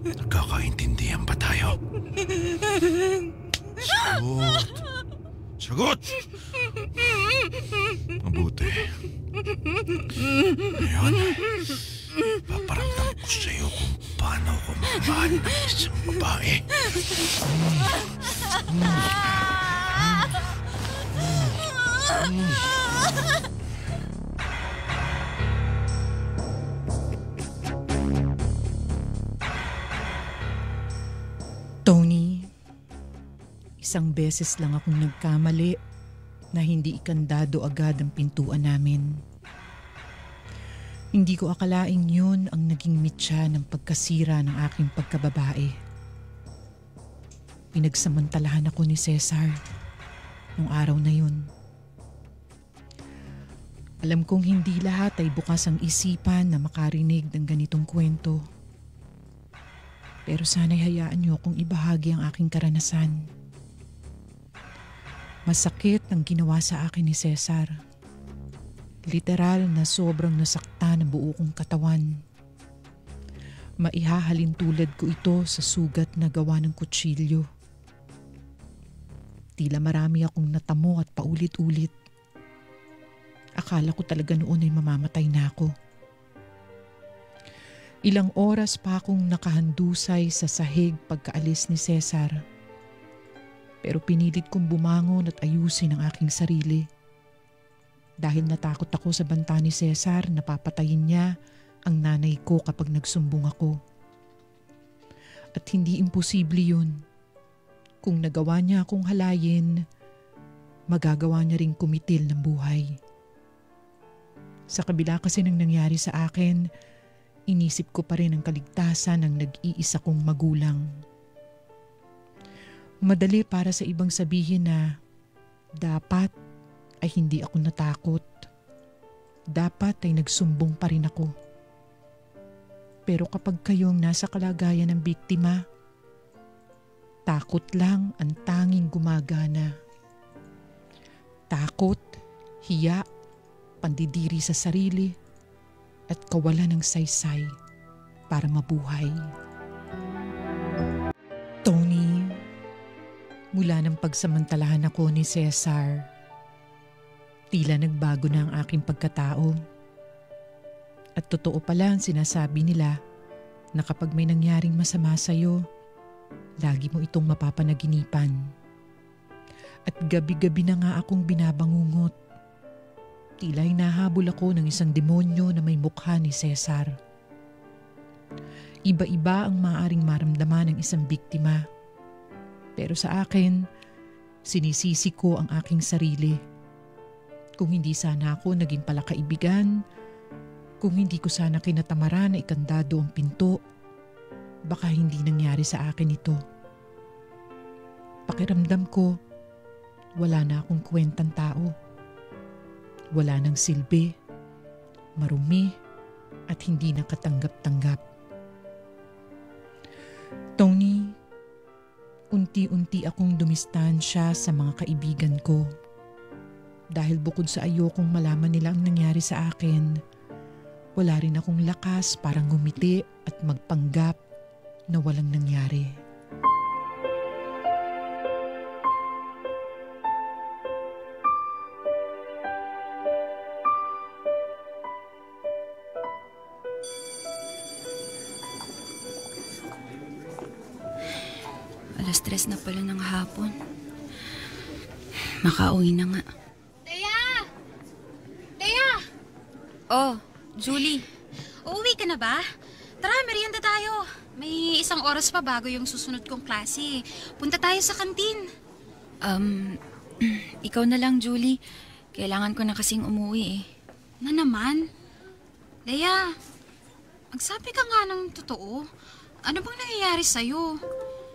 Speaker 6: Nagkakaintindihan ba tayo? Sagot! Mabuti. Ngayon, paparamdam ko sa'yo kung paano ako magmahal ng isang babae.
Speaker 3: Tony, isang beses lang akong nagkamali na hindi ikandado agad ang pintuan namin. Hindi ko akalaing yun ang naging mitya ng pagkasira ng aking pagkababae. Pinagsamantalahan ako ni Cesar nung araw na yun. Alam kong hindi lahat ay bukas ang isipan na makarinig ng ganitong kwento. Pero sana'y hayaan niyo akong ibahagi ang aking karanasan. Masakit ang ginawa sa akin ni Cesar. Literal na sobrang nasaktan ang buo kong katawan. Maihahalin tulad ko ito sa sugat na gawa ng kutsilyo. Tila marami akong natamo at paulit-ulit. Akala ko talaga noon ay mamamatay na ako. Ilang oras pa akong nakahandusay sa sahig pagkaalis ni Cesar. Pero pinilit kong bumangon at ayusin ang aking sarili. Dahil natakot ako sa banta ni Cesar na papatayin niya ang nanay ko kapag nagsumbong ako. At hindi imposible yun. Kung nagawa niya akong halayin, magagawa niya ring kumitil ng buhay. Sa kabila kasi ng nangyari sa akin, inisip ko pa rin ang kaligtasan ng nag-iisa kong magulang. Madali para sa ibang sabihin na dapat ay hindi ako natakot. Dapat ay nagsumbong pa rin ako. Pero kapag kayong nasa kalagayan ng biktima, takot lang ang tanging gumagana. Takot, hiya, pandidiri sa sarili, at kawalan ng saysay para mabuhay. Tony, mula ng pagsamantalahan ako ni Cesar, tila nagbago na ang aking pagkatao. At totoo pala ang sinasabi nila na kapag may nangyaring masama sa'yo, lagi mo itong mapapanaginipan. At gabi-gabi na nga akong binabangungot. Tila hinahabol ako ng isang demonyo na may mukha ni Cesar. Iba-iba ang maaaring maramdaman ng isang biktima. Pero sa akin, sinisisi ko ang aking sarili. Kung hindi sana ako naging palakaibigan, kung hindi ko sana kinatamaran na ikandado ang pinto, baka hindi nangyari sa akin ito. Pakiramdam ko, wala na akong kwentang tao. Wala nang silbi, marumi, at hindi nakatanggap-tanggap. Tony, unti-unti akong dumistansya sa mga kaibigan ko. Dahil bukod sa ayokong malaman nila ang nangyari sa akin, wala rin akong lakas para ngumiti at magpanggap na walang nangyari.
Speaker 8: Alas 3 na pala ng hapon. Makauwi na nga.
Speaker 7: Leia! Leia!
Speaker 8: Oh, Julie.
Speaker 7: Uuwi ka na ba? Tara, merienda tayo. May 1 oras pa bago yung susunod kong klase. Punta tayo sa kantin.
Speaker 8: Ikaw na lang, Julie. Kailangan ko na kasing umuwi eh.
Speaker 7: Na naman? Leia, magsabi ka nga ng totoo. Ano bang nangyayari sa'yo?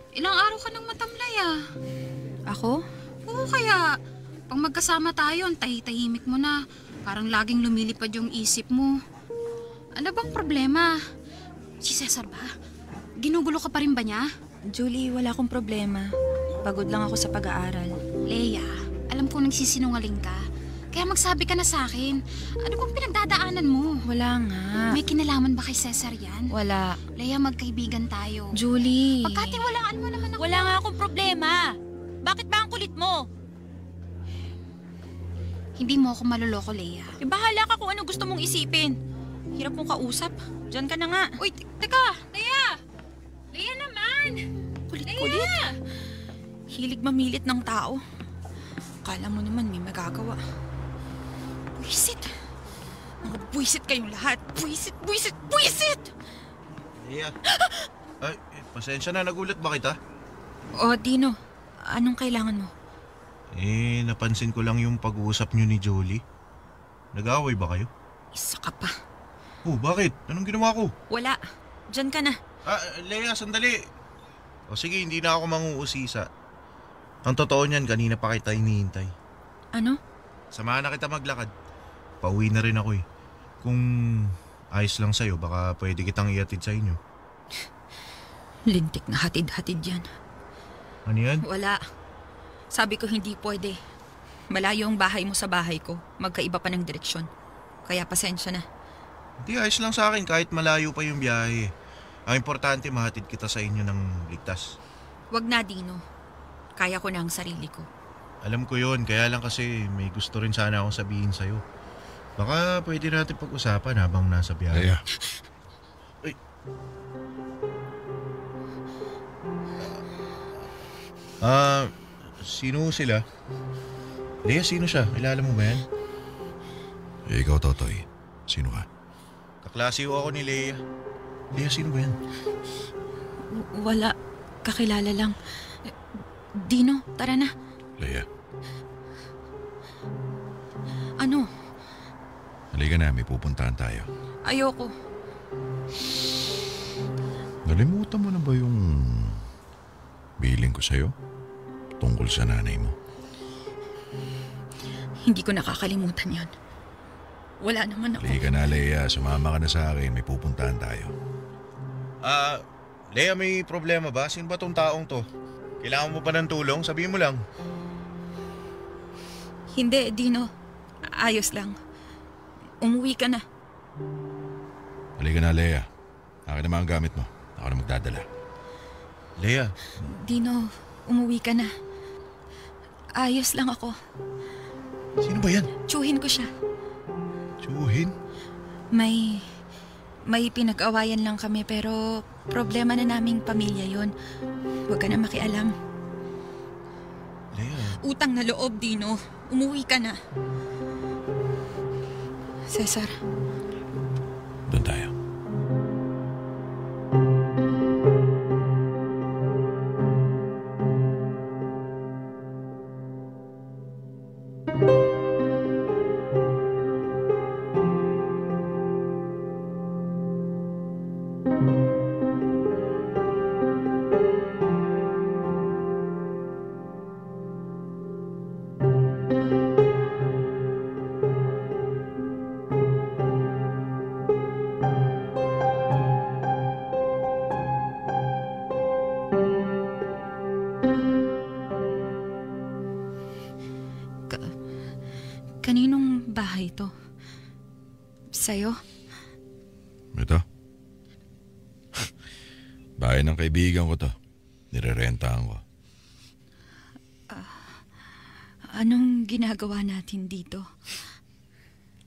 Speaker 7: Ilang araw ka nang matamlay ah.
Speaker 8: Ako?
Speaker 7: Oo, kaya pag magkasama tayo, ang tahitahimik mo na. Parang laging lumilipad yung isip mo. Ano bang problema? Si Cesar ba? Ginugulo ka pa rin ba niya?
Speaker 8: Julie, wala akong problema. Pagod lang ako sa pag-aaral.
Speaker 7: Leia, alam ko nagsisinungaling ka. Kaya magsabi ka na sa akin. Ano bang pinagdadaanan mo?
Speaker 8: Wala nga.
Speaker 7: May kinalaman ba kay Cesar yan?
Speaker 8: Wala.
Speaker 7: Leia, magkaibigan tayo.
Speaker 8: Julie.
Speaker 7: Pagkatiwalaan mo naman ako.
Speaker 4: Wala nga akong problema. Bakit ba ang kulit mo?
Speaker 7: Hindi mo ako maloloko, Leia.
Speaker 4: Bahala ka kung anong gusto mong isipin. Hirap mong kausap. Diyan ka na nga.
Speaker 7: Uy, teka! Leia! Leia naman!
Speaker 8: Kulit-kulit. Hilig mamilit ng tao. Akala mo naman may magagawa. Buisit. Mga buisit kayong lahat. Buisit, buisit, buisit!
Speaker 6: Leia. Ay, pasensya na. Nagulat ba kita?
Speaker 8: O, Dino. Anong kailangan mo?
Speaker 6: Napansin ko lang yung pag-uusap niyo ni Julie. Nag-aaway ba kayo?
Speaker 8: Isa ka pa.
Speaker 6: Oh, bakit? Anong ginawa ko?
Speaker 8: Wala. Diyan ka na.
Speaker 6: Leia, sandali. O sige, hindi na ako manguusisa. Ang totoo niyan, kanina pa kita hinihintay.
Speaker 8: Ano?
Speaker 6: Samahan na kita maglakad. Pauwi na rin ako eh. Kung ayos lang sa'yo, baka pwede kitang iatid sa inyo.
Speaker 8: Lintik na hatid-hatid yan.
Speaker 6: Ano yan?
Speaker 8: Wala. Sabi ko hindi pwede. Malayo ang bahay mo sa bahay ko. Magkaiba pa ng direksyon. Kaya pasensya na.
Speaker 6: Hindi, ayos lang sa akin kahit malayo pa yung biyahe. Ang importante, mahatid kita sa inyo ng ligtas.
Speaker 8: Wag na, Dino. Kaya ko na ang sarili ko.
Speaker 6: Alam ko yon, kaya lang kasi may gusto rin sana akong sabihin sa'yo. Baka pwede natin pag-usapan habang nasa biyahe.
Speaker 1: Leia.
Speaker 6: Ay. Sino sila? Leia, sino siya? Kilala mo ba yan?
Speaker 1: Ikaw, Totoy. Sino ka?
Speaker 6: Kaklase ko ako ni Leia. Leia, sino ba yan?
Speaker 8: Wala. Kakilala lang. Dino, tara na.
Speaker 1: Leia,
Speaker 8: Ano?
Speaker 1: halika na. May pupuntahan tayo.
Speaker 8: Ayoko.
Speaker 1: Nalimutan mo na ba yung billing ko sa'yo? Tungkol sa nanay mo.
Speaker 8: Hindi ko nakakalimutan yon. Wala naman ako.
Speaker 1: Halika na, Leia. Sumama ka na sa akin. May pupuntahan tayo.
Speaker 6: Leia, may problema ba? Sino ba tong taong to? Kailangan mo pa ng tulong? Sabihin mo lang.
Speaker 8: Hindi, Dino. Ayos lang. Umuwi ka na.
Speaker 1: Halika na, Leia. Akin naman ang gamit mo. Ako na magdadala.
Speaker 6: Leia.
Speaker 8: Dino, umuwi ka na. Ayos lang ako.
Speaker 6: Sino ba yan?
Speaker 8: Tsuhin ko siya.
Speaker 6: Tsuhin?
Speaker 8: May pinag-awayan lang kami pero problema na naming pamilya yon. Huwag ka na makialam.
Speaker 6: Leia.
Speaker 8: Utang na loob, Dino. Umuwi ka na. Cesar.
Speaker 1: Doon tayo.
Speaker 8: sa'yo.
Speaker 1: Ito? Bahay ng kaibigan ko to. Nirerentahan ko.
Speaker 8: Anong ginagawa natin dito?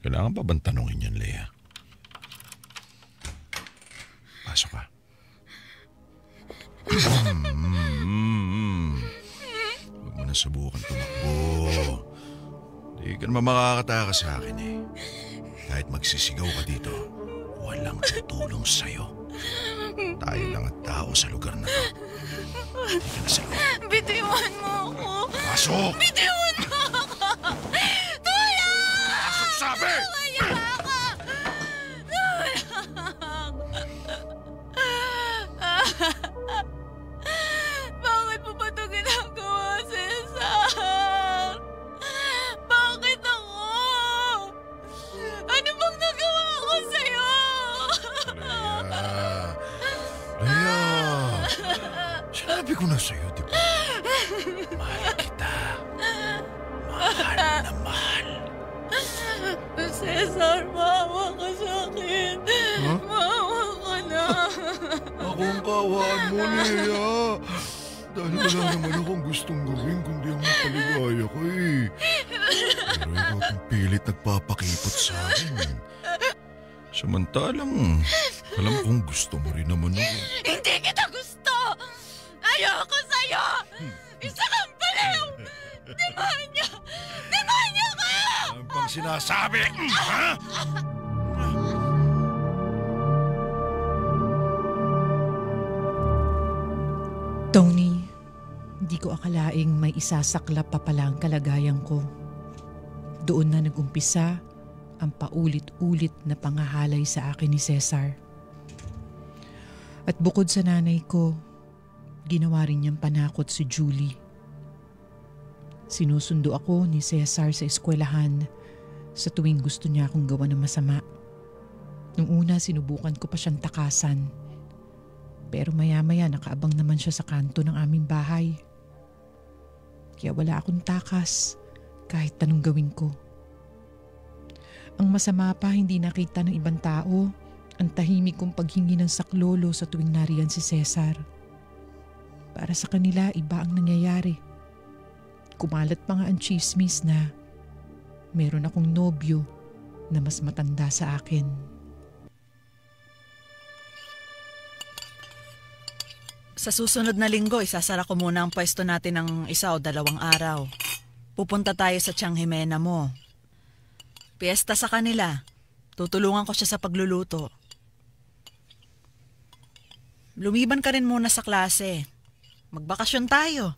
Speaker 1: Kailangan pa bang tanungin yan, Leia? Pasok ka. Huwag mo na subukan tumakbo. Di ka naman makakatakas sa akin eh. Kahit magsisigaw ka dito, walang tutulong sa'yo. Tayo lang at tao sa lugar na to. Hindi ka na sa loob.
Speaker 8: Bitiwan mo ako!
Speaker 1: Pasok!
Speaker 8: Bitiwan mo ako! Tulong!
Speaker 1: Pasok, sabi!
Speaker 8: Kaya ako! Tulong! Bakit mo ba ito ginagawa, Cesar? Bakit ako? Ano bang nagawa ko sa'yo?
Speaker 1: Leia! Sinabi ko na sa'yo, di ba? Mahal kita. Mahal na mahal.
Speaker 8: Cesar, maawa ka sa akin.
Speaker 1: Huh?
Speaker 8: Maawa ka na.
Speaker 1: Ako ang kawaan mo, Leia. Dahil wala naman akong gustong gawin kundi ang mapaligaya ko eh. Pero ikaw ang pilit nagpapakipot sa akin. Samantalang, alam kong gusto mo rin naman ako.
Speaker 8: Hindi kita gusto! Ayoko sa'yo! Isa kang baliw! Demanya! Demanya ka!
Speaker 1: Ano bang sinasabi? Ha?
Speaker 3: Tony, hindi ko akalaing may isasaklap pa pala ang kalagayan ko. Doon na nagumpisa ang paulit-ulit na pangahalay sa akin ni Cesar. At bukod sa nanay ko, ginawa rin niyang panakot si Julie. Sinusundo ako ni Cesar sa eskwelahan sa tuwing gusto niya akong gawa ng masama. Nung una sinubukan ko pa siyang takasan. Pero maya-maya nakaabang naman siya sa kanto ng aming bahay. Kaya wala akong takas kahit anong gawin ko. Ang masama pa, hindi nakita ng ibang tao ang tahimik kong paghingi ng saklolo sa tuwing nariyan si Cesar. Para sa kanila, iba ang nangyayari. Kumalat pa nga ang chismis na meron akong nobyo na mas matanda sa akin.
Speaker 5: Sa susunod na linggo, isasara ko muna ang pwesto natin ng 1 o 2 araw. Pupunta tayo sa Tiang Jimena mo. Piesta sa kanila. Tutulungan ko siya sa pagluluto. Lumiban ka rin muna sa klase. Magbakasyon tayo.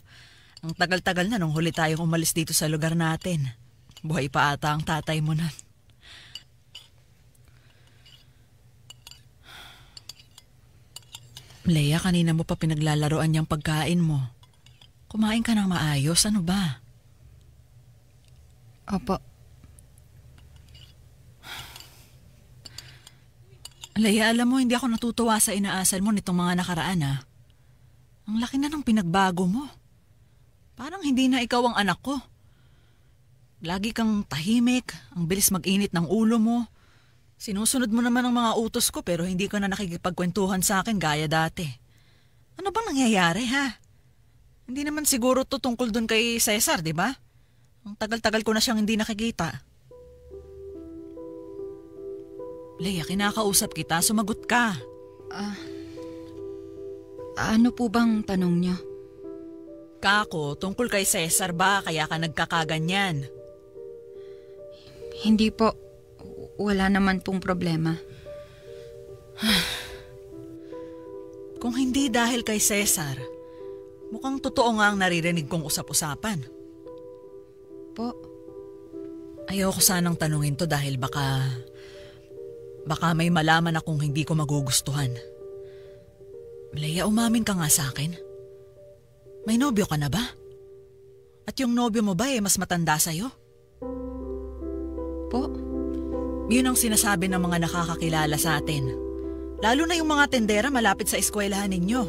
Speaker 5: Ang tagal-tagal na nung huli tayong umalis dito sa lugar natin. Buhay pa ata ang tatay mo na. Leia, kanina mo pa pinaglalaroan niyang pagkain mo. Kumain ka ng maayos, ano ba?
Speaker 8: Opo.
Speaker 5: Leia, alam mo, hindi ako natutuwa sa inaasal mo nitong mga nakaraan, ha? Ang laki na ng pinagbago mo. Parang hindi na ikaw ang anak ko. Lagi kang tahimik, ang bilis mag-init ng ulo mo. Sinusunod mo naman ang mga utos ko pero hindi ka na nakikipagkwentuhan sa akin gaya dati. Ano bang nangyayari, ha? Hindi naman siguro to tungkol dun kay Cesar, di ba? Ang tagal-tagal ko na siyang hindi nakikita. Leia, kinakausap kita, sumagot ka.
Speaker 8: Ano po bang tanong niyo?
Speaker 5: Kako, tungkol kay Cesar ba kaya ka nagkakaganyan?
Speaker 8: Hindi po. Wala naman pong problema.
Speaker 5: Kung hindi dahil kay Cesar, mukhang totoo nga ang naririnig kong usap-usapan.
Speaker 8: Po?
Speaker 5: Ayoko sanang tanungin to dahil baka may malaman akong hindi ko magugustuhan. Leia, umamin ka nga sa akin. May nobyo ka na ba? At yung nobyo mo ba mas matanda sa'yo?
Speaker 8: Po?
Speaker 5: Yun ang sinasabi ng mga nakakakilala sa atin. Lalo na yung mga tendera malapit sa eskwelahan ninyo.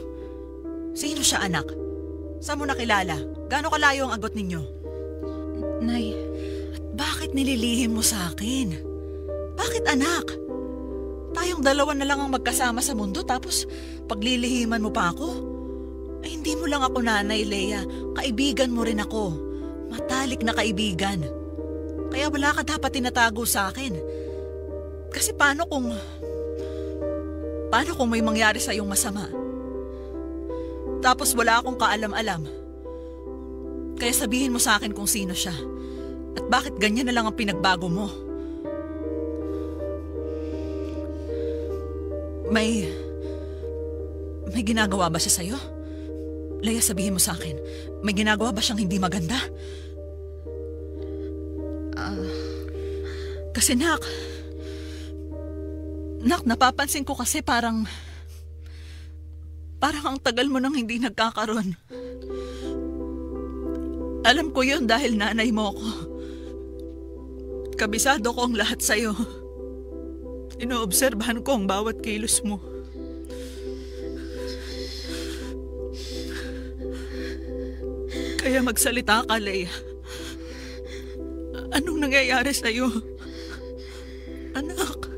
Speaker 5: Sino siya, anak? Saan mo nakilala? Gaano kalayo ang agot ninyo?
Speaker 8: Nay.
Speaker 5: At bakit nililihim mo sa akin? Bakit, anak? Tayong dalawa na lang ang magkasama sa mundo tapos paglilihiman mo pa ako? Ay, hindi mo lang ako nanay, Lea. Kaibigan mo rin ako. Matalik na kaibigan. Kaya wala ka dapat tinatago sa akin. Kasi paano kung may mangyari sa iyong masama? Tapos wala akong kaalam-alam. Kaya sabihin mo sa akin kung sino siya. At bakit ganyan na lang ang pinagbago mo? May ginagawa ba siya sa'yo? Lea, sabihin mo sa akin, may ginagawa ba siyang hindi maganda? Kasi Nak, napapansin ko kasi parang ang tagal mo nang hindi nagkakaroon. Alam ko yun dahil nanay mo ako. Kabisado ko ang lahat sa'yo. Inoobserbahan ko ang bawat kilos mo. Kaya magsalita ka, Lea. Anong nangyayari sa'yo? Anak.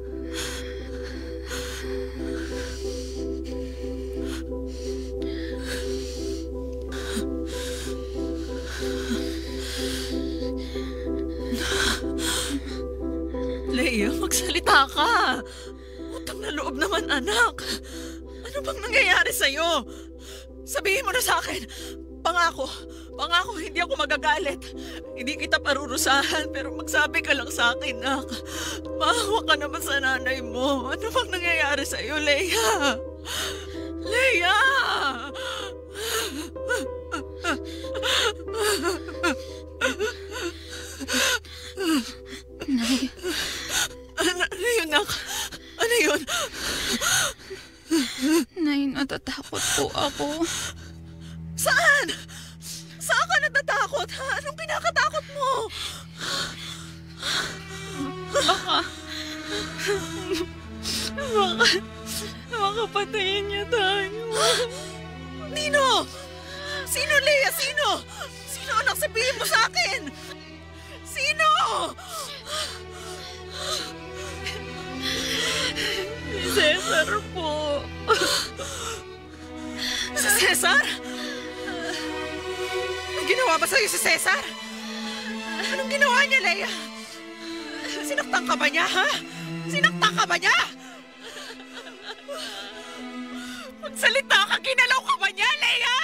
Speaker 5: Lea, magsalita ka. Utang na loob naman, anak. Ano bang nangyayari sa'yo? Sabihin mo na sa akin. Pangako, hindi ako magagalit. Hindi kita parurusahan, pero magsabi ka lang sa akin, Nak. Maawa ka naman sa nanay mo. Ano bang nangyayari sa'yo, Lea? Lea!
Speaker 8: Nay.
Speaker 5: Ano yun, Nak? Ano yun?
Speaker 8: Nay, natatakot po ako.
Speaker 5: Saan? Saan ka natatakot? Ha? Anong kinakatakot mo?
Speaker 8: Baka patayin niya tayo.
Speaker 5: Nino! Sino, Lea? Sino? Sino, anak? Sabihin mo sa akin! Sino?
Speaker 8: Si Cesar po.
Speaker 5: Si Cesar? May ginawa ba sa'yo si Cesar? Anong ginawa niya, Lea? Sinaktan ka ba niya, ha? Sinaktan ka ba niya? Magsalita ka, ginalaw ka ba niya, Lea?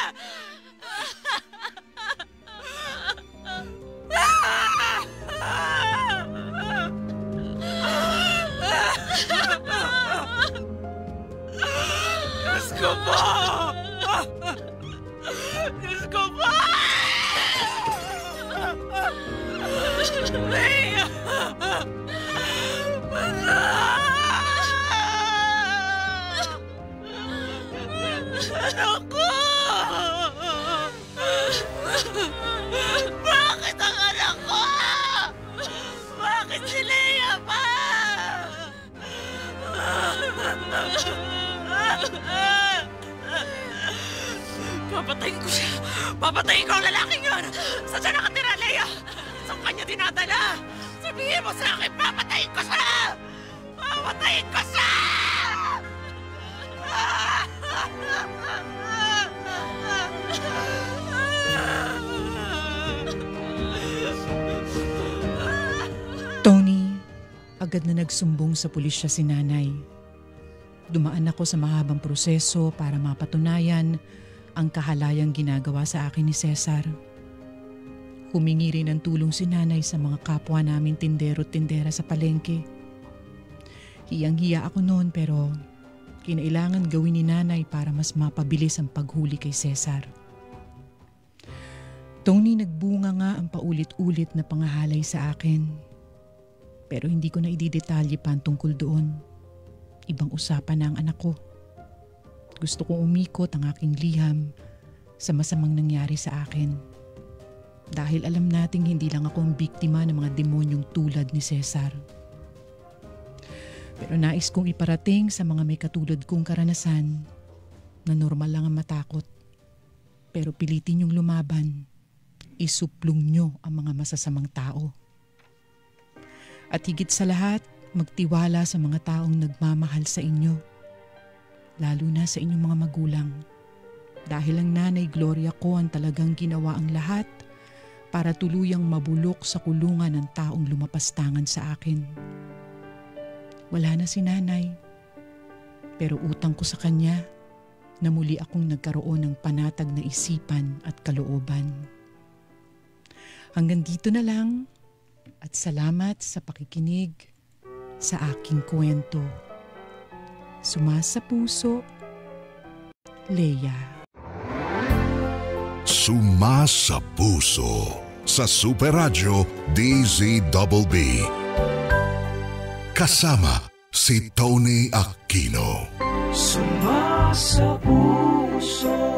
Speaker 5: Diyos ko po! Diyos ko po! Lea! Anak ko! Bakit ang anak ko? Bakit si Lea pa? Papatayin ko siya! Papatayin ko ang lalaking yun! Saan siya nakatira, Lea? Saan kanya dinadala? Sabihin mo sa akin, papatayin ko siya! Papatayin ko siya!
Speaker 3: Tony, agad na nagsumbong sa pulisya si nanay. Dumaan ako sa mahabang proseso para mapatunayan ang kahalayang ginagawa sa akin ni Cesar. Humingi rin ng tulong si nanay sa mga kapwa namin tindero at tindera sa palengke. Hiyang-hiya ako noon pero kinailangan gawin ni nanay para mas mapabilis ang paghuli kay Cesar. Tony, nagbunga nga ang paulit-ulit na pangahalay sa akin. Pero hindi ko na ididetalye pa ang tungkol doon. Ibang usapan na ang anak ko. Gusto kong umikot ang aking liham sa masamang nangyari sa akin. Dahil alam nating hindi lang ako ang biktima ng mga demonyong tulad ni Cesar. Pero nais kong iparating sa mga may katulad kong karanasan na normal lang ang matakot. Pero pilitin yung lumaban. Isuplong nyo ang mga masasamang tao. At higit sa lahat, magtiwala sa mga taong nagmamahal sa inyo, lalo na sa inyong mga magulang. Dahil ang Nanay Gloria ko ang talagang ginawa ang lahat para tuluyang mabulok sa kulungan ng taong lumapastangan sa akin. Wala na si Nanay, pero utang ko sa kanya na muli akong nagkaroon ng panatag na isipan at kalooban. Hanggang dito na lang at salamat sa pakikinig sa aking kwento. Sumasa puso, Leia.
Speaker 9: Sumasa puso sa Super Radio DZBB. Kasama si Tony Aquino.
Speaker 2: Sumasa puso.